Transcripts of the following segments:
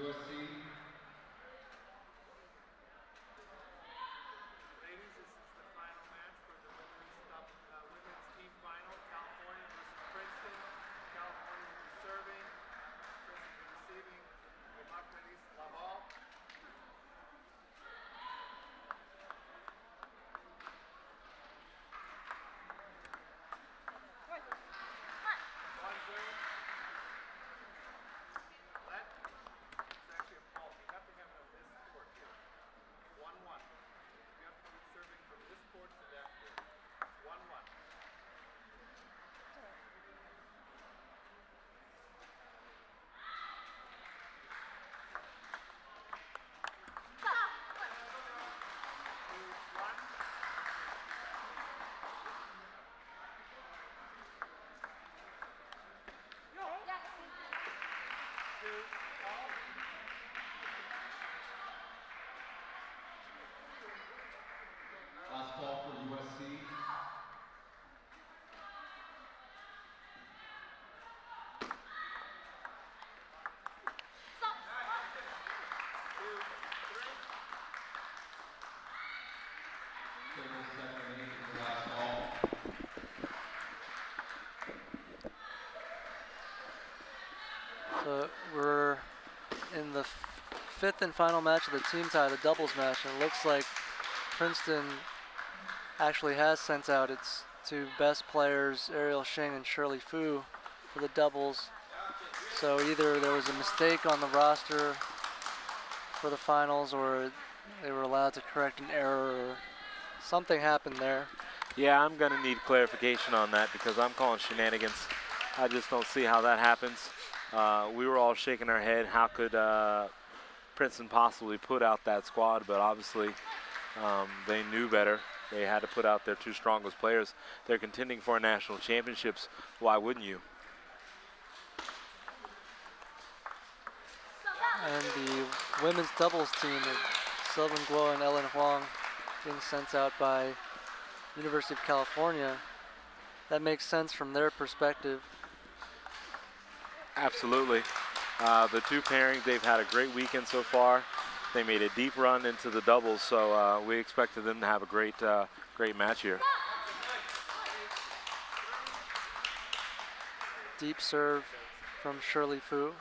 Ladies, this is the final match for the women's team final. California versus Princeton. California will be serving. Princeton will be receiving. Democratis Laval. Last call for USC. So we're in the fifth and final match of the team tie, the doubles match, and it looks like Princeton actually has sent out its two best players, Ariel Shing and Shirley Fu, for the doubles. So either there was a mistake on the roster for the finals, or they were allowed to correct an error, or something happened there. Yeah, I'm going to need clarification on that because I'm calling shenanigans. I just don't see how that happens. We were all shaking our head. How could Princeton possibly put out that squad? But obviously they knew better. They had to put out their two strongest players. They're contending for national championships. Why wouldn't you? And the women's doubles team of Sylvan Guo and Ellen Huang being sent out by University of California. That makes sense from their perspective. Absolutely. The two pairings, they've had a great weekend so far. They made a deep run into the doubles, so we expected them to have a great match here. Deep serve from Shirley Fu.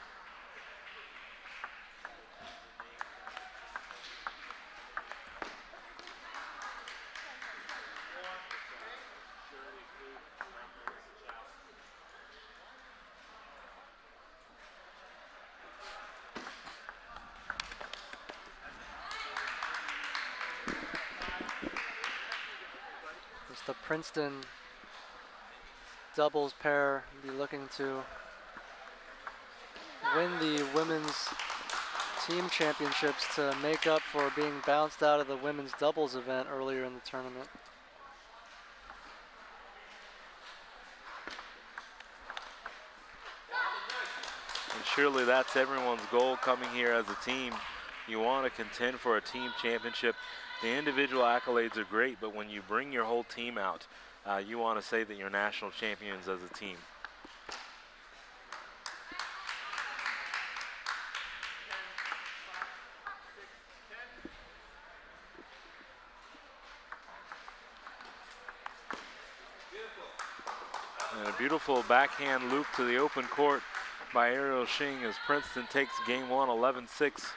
It's the Princeton doubles pair be looking to win the women's team championships to make up for being bounced out of the women's doubles event earlier in the tournament. And surely that's everyone's goal coming here as a team. You want to contend for a team championship. The individual accolades are great, but when you bring your whole team out, you want to say that you're national champions as a team. And a beautiful backhand loop to the open court by Ariel Shing as Princeton takes game one, 11-6.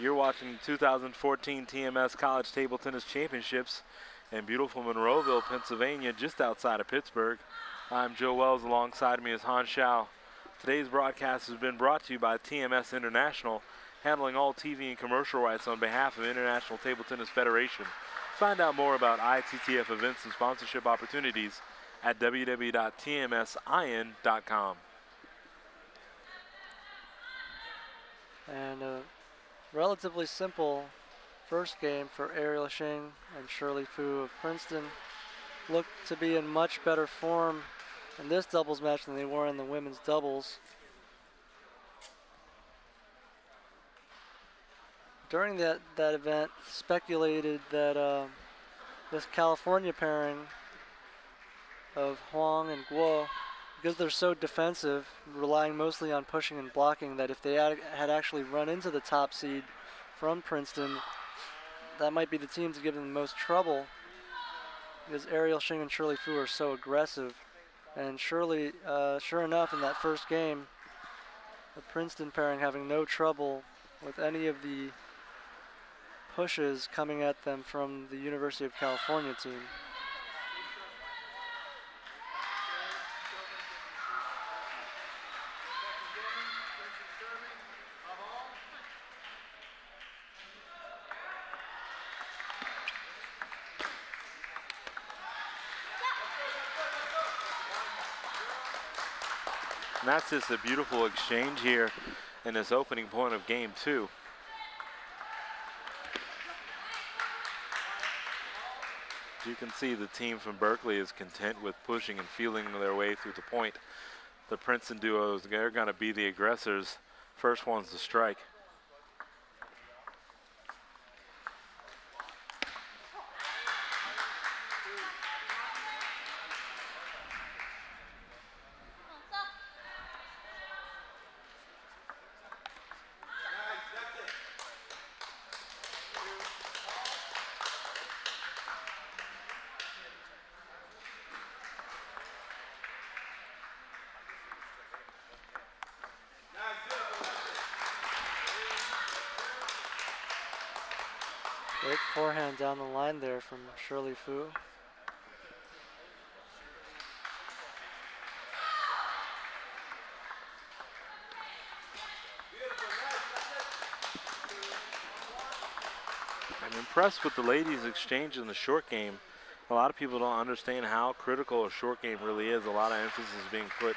You're watching the 2014 TMS College Table Tennis Championships in beautiful Monroeville, Pennsylvania, just outside of Pittsburgh. I'm Joe Wells. Alongside me is Han Shao. Today's broadcast has been brought to you by TMS International, handling all TV and commercial rights on behalf of International Table Tennis Federation. Find out more about ITTF events and sponsorship opportunities at www.tmsin.com. And a relatively simple first game for Ariel Shing and Shirley Fu of Princeton. Look to be in much better form in this doubles match than they were in the women's doubles. During that event, speculated that this California pairing of Huang and Guo because they're so defensive, relying mostly on pushing and blocking, that if they had actually run into the top seed from Princeton, that might be the team to give them the most trouble, because Ariel Shing and Shirley Fu are so aggressive. And Shirley, sure enough, in that first game, the Princeton pairing having no trouble with any of the pushes coming at them from the University of California team. And that's just a beautiful exchange here in this opening point of game 2. As you can see, the team from Berkeley is content with pushing and feeling their way through the point. The Princeton duos, they're going to be the aggressors, first ones to strike. Great forehand down the line there from Shirley Fu. I'm impressed with the ladies' exchange in the short game. A lot of people don't understand how critical a short game really is. A lot of emphasis is being put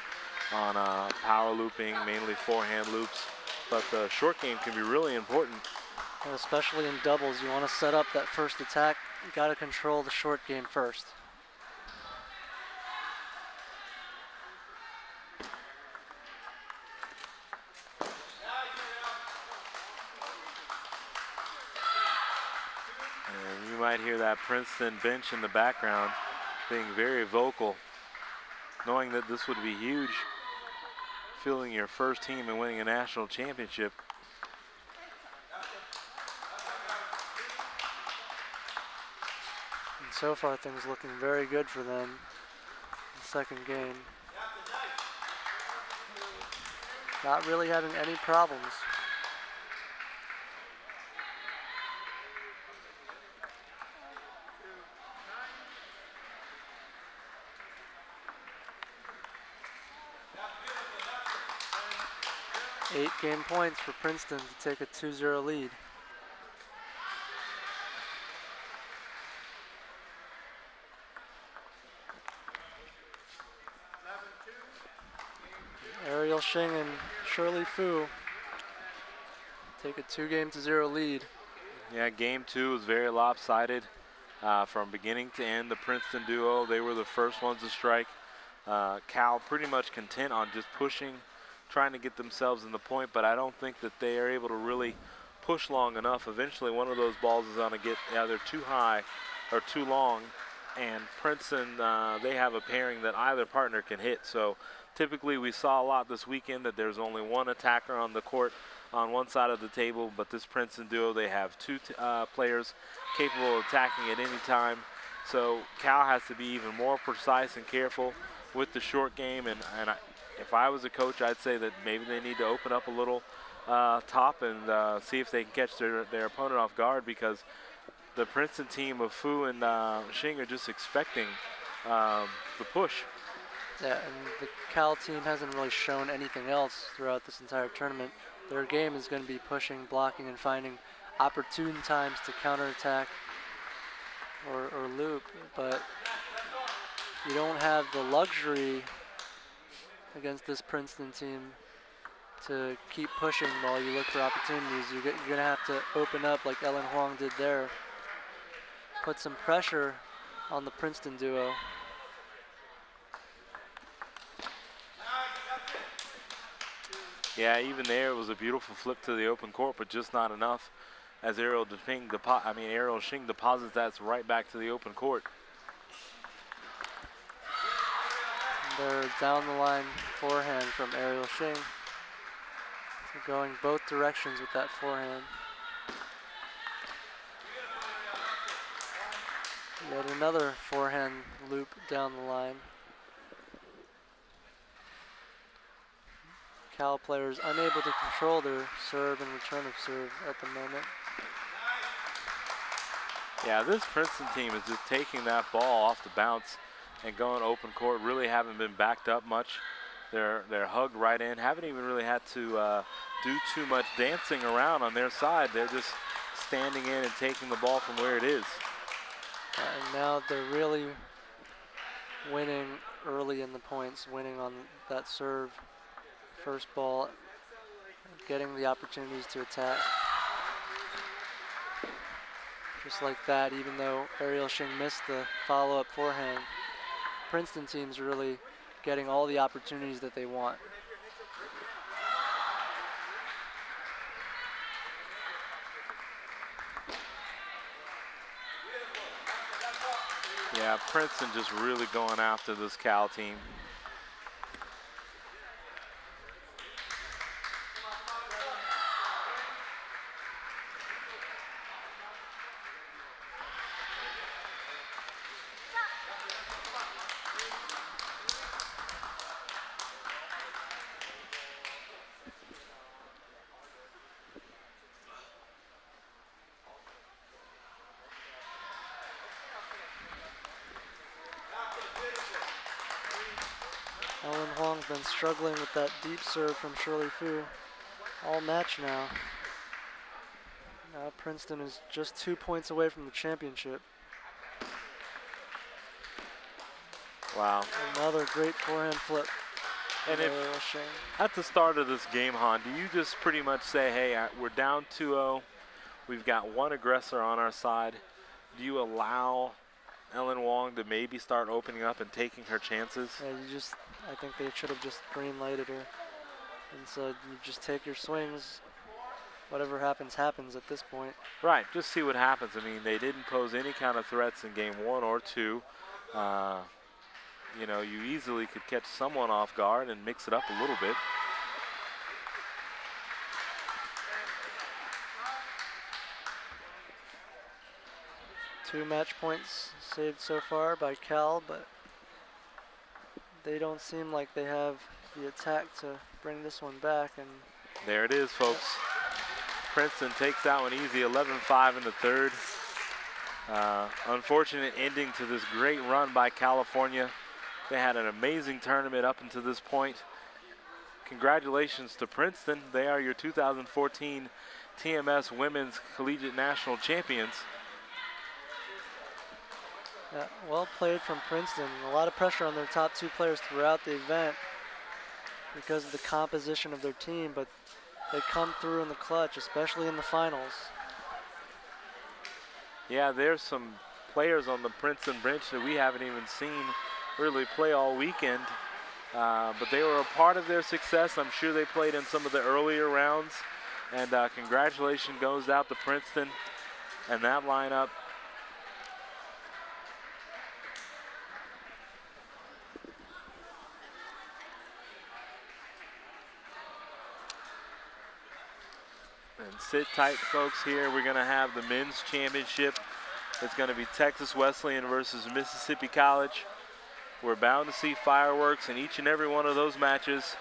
on power looping, mainly forehand loops. But the short game can be really important. Well, especially in doubles, you want to set up that first attack. You got to control the short game first. And you might hear that Princeton bench in the background being very vocal, knowing that this would be huge, fielding your first team and winning a national championship. And so far, things looking very good for them in the second game. Not really having any problems. Eight game points for Princeton to take a 2-0 lead. Ariel Shing and Shirley Fu take a 2-0 lead. Yeah, game 2 was very lopsided from beginning to end. The Princeton duo, they were the first ones to strike. Cal pretty much content on just pushing, trying to get themselves in the point, but I don't think that they are able to really push long enough. Eventually, one of those balls is going to get either too high or too long, and Princeton, they have a pairing that either partner can hit. So typically we saw a lot this weekend that there's only one attacker on the court on one side of the table, but this Princeton duo, they have two players capable of attacking at any time. So Cal has to be even more precise and careful with the short game, and if I was a coach, I'd say that maybe they need to open up a little top and see if they can catch their opponent off guard, because the Princeton team of Fu and Shing are just expecting the push. Yeah, and the Cal team hasn't really shown anything else throughout this entire tournament. Their game is going to be pushing, blocking, and finding opportune times to counterattack or loop, but you don't have the luxury against this Princeton team to keep pushing while you look for opportunities. You're going to have to open up like Ellen Huang did there, put some pressure on the Princeton duo. Yeah, even there it was a beautiful flip to the open court, but just not enough, as Ariel Shing deposits that right back to the open court. Another down the line forehand from Ariel Shing. So going both directions with that forehand. Yet another forehand loop down the line. Cal players unable to control their serve and return of serve at the moment. Yeah, this Princeton team is just taking that ball off the bounce and going open court. Really haven't been backed up much. They're hugged right in. Haven't even really had to do too much dancing around on their side. They're just standing in and taking the ball from where it is. And now they're really winning early in the points, winning on that serve. First ball, getting the opportunities to attack. Just like that, even though Ariel Shing missed the follow-up forehand, Princeton team's really getting all the opportunities that they want. Yeah, Princeton just really going after this Cal team. Ellen Huang's been struggling with that deep serve from Shirley Fu all match now. Now Princeton is just 2 points away from the championship. Wow. Another great forehand flip. And if at the start of this game, Han, do you just pretty much say, hey, we're down 2-0, we've got one aggressor on our side. Do you allow Ellen Huang to maybe start opening up and taking her chances? Yeah, I think they should have just green lighted her and said, you just take your swings. Whatever happens, happens at this point. Right, just see what happens. I mean, they didn't pose any kind of threats in game 1 or 2. You know, you easily could catch someone off guard and mix it up a little bit. Two match points saved so far by Cal, but they don't seem like they have the attack to bring this one back. And there it is, folks. Princeton takes that one easy, 11-5 in the third. Unfortunate ending to this great run by California. They had an amazing tournament up until this point. Congratulations to Princeton. They are your 2014 TMS Women's Collegiate National Champions. Yeah, well played from Princeton. A lot of pressure on their top two players throughout the event because of the composition of their team, but they come through in the clutch, especially in the finals. Yeah, there's some players on the Princeton bench that we haven't even seen really play all weekend, but they were a part of their success. I'm sure they played in some of the earlier rounds, and congratulations goes out to Princeton and that lineup. And sit tight, folks. Here we're going to have the men's championship. It's going to be Texas Wesleyan versus Mississippi College. We're bound to see fireworks in each and every one of those matches.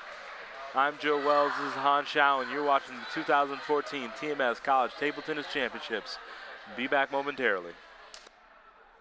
I'm Joe Wells, this is Han Shao, and you're watching the 2014 TMS College Table Tennis Championships. Be back momentarily.